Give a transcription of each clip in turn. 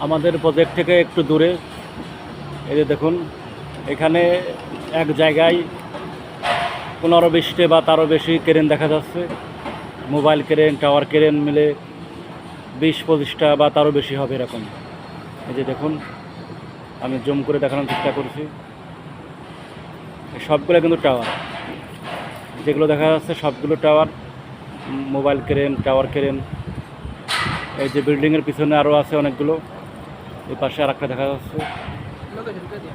আমাদের প্রজেক্ট থেকে একটু দূরে এই যে দেখুন, এখানে এক জায়গায় 15-20টা বা তারও বেশি ক্রেন দেখা যাচ্ছে। মোবাইল ক্রেন, টাওয়ার ক্রেন মিলে 20-25টা বা তারও বেশি হবে এরকম। এই যে দেখুন, আমি জুম করে দেখানোর চেষ্টা করছি। সবগুলো কিন্তু টাওয়ার, যেগুলো দেখা যাচ্ছে সবগুলো tower, mobile crane, tower crane. এই যে বিল্ডিংয়ের পিছনে আরও আছে অনেকগুলো, এই পাশে আর একটা দেখা যাচ্ছে।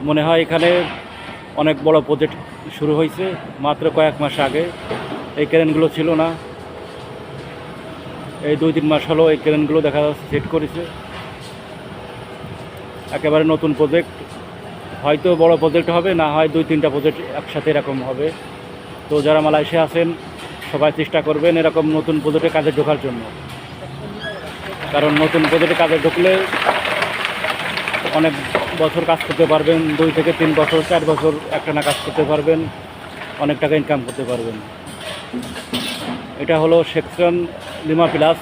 মনে হয় এখানে অনেক বড় প্রজেক্ট শুরু হয়েছে মাত্র কয়েক মাস আগে। এই ক্রেনগুলো ছিল না, এই 2-3 মাস হলো এই ক্রেনগুলো দেখা যাচ্ছে সেট করেছে। একেবারে নতুন প্রজেক্ট, হয়তো বড় প্রজেক্ট হবে, না হয় 2-3টা প্রজেক্ট একসাথে এরকম হবে। তো যারা মালয়েশিয়া আছেন সবাই চেষ্টা করবেন এরকম নতুন প্রজেক্টে কাজে ঢোকার জন্য, কারণ নতুন প্রজেক্টে কাজে ঢুকলে অনেক বছর কাজ করতে পারবেন, 2 থেকে 3 বছর 4 বছর একটানা কাজ করতে পারবেন, অনেক টাকা ইনকাম করতে পারবেন। এটা হলো সেকশন লিমা প্লাস,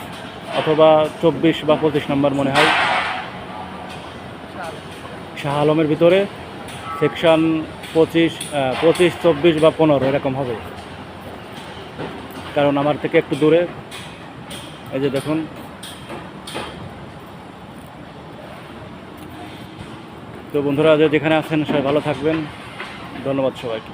অথবা 24 বা 25 নম্বর মনে হয়, শাহ আলমের ভিতরে সেকশন 25, 24 বা 15 এরকম হবে, কারণ আমার থেকে একটু দূরে। এই যে দেখুন, তো বন্ধুরা যেখানে আছেন সবাই ভালো থাকবেন। ধন্যবাদ সবাইকে।